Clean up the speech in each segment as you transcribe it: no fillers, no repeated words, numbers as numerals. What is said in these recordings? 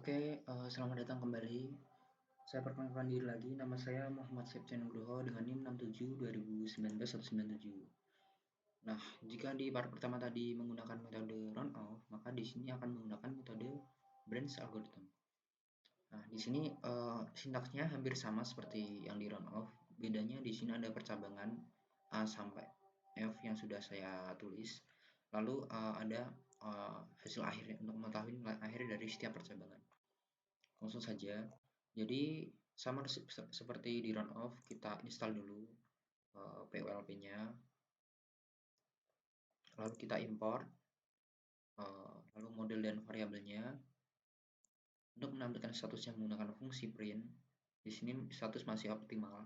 Oke, selamat datang kembali. Saya perkenalkan diri lagi, nama saya Muhammad Septian Nugroho dengan NIM 67 2019 197. Nah, jika di part pertama tadi menggunakan metode runoff, maka di sini akan menggunakan metode branch algorithm. Nah, di sini sintaksnya hampir sama seperti yang di runoff. Bedanya di sini ada percabangan A sampai F yang sudah saya tulis. Lalu ada hasil akhirnya untuk mengetahui nilai akhir dari setiap percabangan. Langsung saja. Jadi sama seperti di runoff, kita install dulu POLP-nya, lalu kita import, lalu model dan variabelnya. Untuk menampilkan statusnya menggunakan fungsi print, di sini status masih optimal.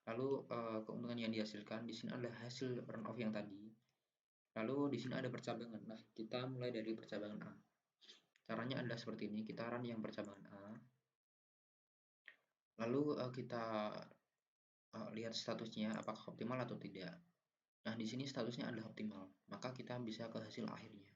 Lalu keuntungan yang dihasilkan di sini adalah hasil runoff yang tadi. Lalu di sini ada percabangan. Nah, kita mulai dari percabangan A. Caranya adalah seperti ini, kita run yang percabangan A. Lalu kita lihat statusnya apakah optimal atau tidak. Nah, di sini statusnya adalah optimal, maka kita bisa ke hasil akhirnya.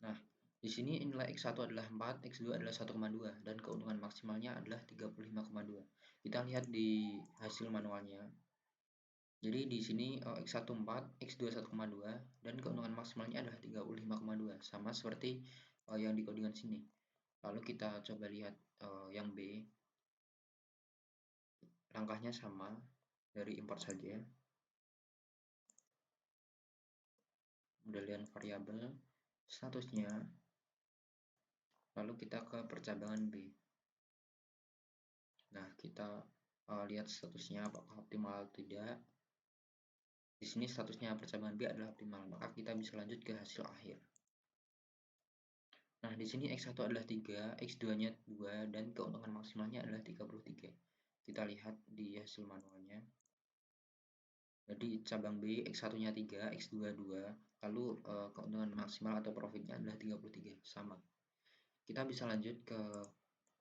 Nah, di sini nilai X1 adalah 4, X2 adalah 1,2, dan keuntungan maksimalnya adalah 35,2. Kita lihat di hasil manualnya. Jadi di sini X1 4, X2 1,2, dan keuntungan maksimalnya adalah 35,2, sama seperti yang di codingan sini. Lalu kita coba lihat yang B. Langkahnya sama, dari import saja. Model variabel, statusnya, lalu kita ke percabangan B. Nah, kita lihat statusnya apakah optimal atau tidak. Di sini statusnya percabangan B adalah optimal, maka kita bisa lanjut ke hasil akhir. Nah, di sini X1 adalah 3, X2-nya 2, dan keuntungan maksimalnya adalah 33. Kita lihat di hasil manualnya. Jadi cabang B, X1-nya 3, X2 2, lalu keuntungan maksimal atau profitnya adalah 33, sama. Kita bisa lanjut ke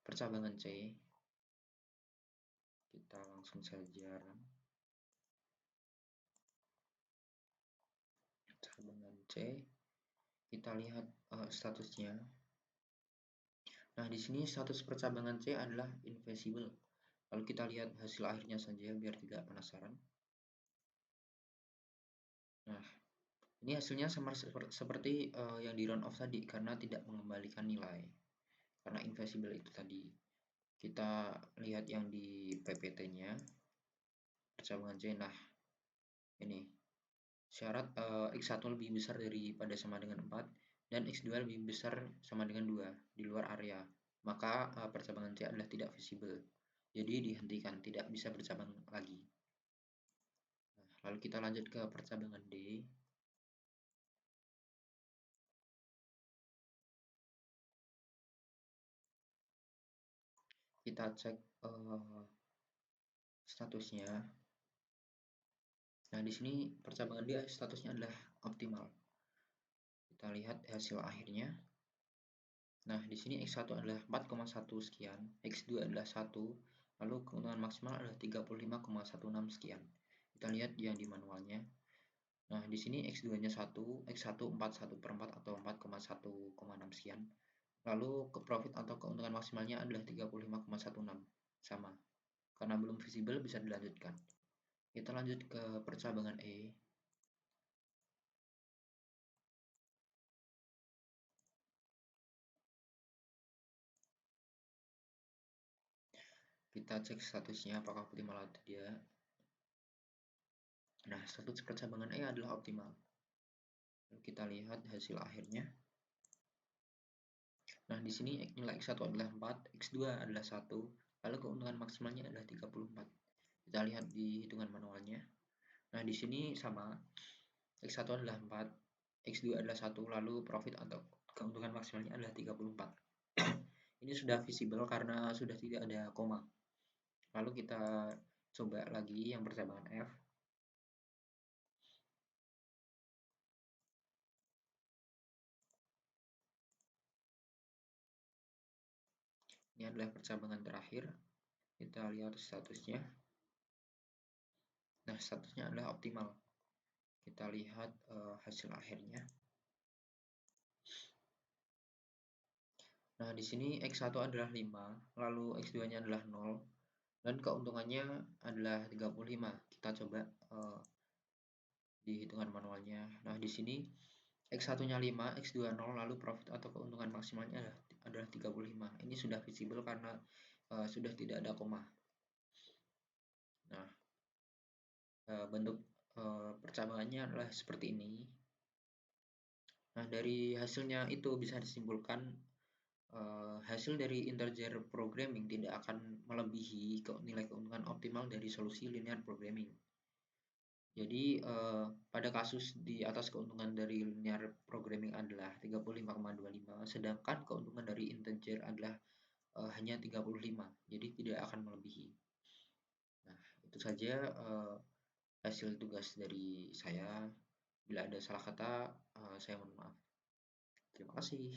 percabangan C. Kita langsung saja run. Percabangan C, kita lihat statusnya. Nah, di sini status percabangan C adalah invisible. Lalu kita lihat hasil akhirnya saja biar tidak penasaran. Nah, ini hasilnya sama seperti yang di runoff tadi karena tidak mengembalikan nilai. Karena invisible itu tadi. Kita lihat yang di PPT-nya percabangan C. Nah, ini syarat X1 lebih besar daripada sama dengan 4 dan X2 lebih besar sama dengan 2 di luar area. Maka percabangan C adalah tidak visible. Jadi dihentikan, tidak bisa bercabang lagi. Nah, lalu kita lanjut ke percabangan D. Kita cek statusnya. Nah, di sini percabangan D statusnya adalah optimal. Kita lihat hasil akhirnya. Nah, di sini X1 adalah 4,1 sekian, X2 adalah 1, lalu keuntungan maksimal adalah 35,16 sekian. Kita lihat yang di manualnya. Nah, di sini X2-nya 1, X1 41/4 atau 4,1,6 sekian. Lalu ke profit atau keuntungan maksimalnya adalah 35,16, sama. Karena belum visible bisa dilanjutkan. Kita lanjut ke percabangan E. Kita cek statusnya apakah optimal atau tidak. Nah, status percabangan E adalah optimal. Lalu kita lihat hasil akhirnya. Nah, di sini nilai X1 adalah 4, X2 adalah 1, lalu keuntungan maksimalnya adalah 34. Kita lihat di hitungan manualnya. Nah, di sini sama. X1 adalah 4, X2 adalah 1, lalu profit atau keuntungan maksimalnya adalah 34. Ini sudah visible karena sudah tidak ada koma. Lalu kita coba lagi yang percabangan F. Ini adalah percabangan terakhir. Kita lihat statusnya. Nah, statusnya adalah optimal. Kita lihat hasil akhirnya. Nah, di sini X1 adalah 5, lalu X2-nya adalah 0, dan keuntungannya adalah 35. Kita coba di hitungan manualnya. Nah, di sini X1-nya 5, X2 0, lalu profit atau keuntungan maksimalnya adalah 35. Ini sudah visible karena sudah tidak ada koma. Nah, bentuk percabangannya adalah seperti ini. Nah, dari hasilnya itu bisa disimpulkan hasil dari integer programming tidak akan melebihi nilai keuntungan optimal dari solusi linear programming. Jadi pada kasus di atas keuntungan dari linear programming adalah 35,25, sedangkan keuntungan dari integer adalah hanya 35, jadi tidak akan melebihi. Nah, itu saja hasil tugas dari saya. Bila ada salah kata, saya mohon maaf. Terima kasih.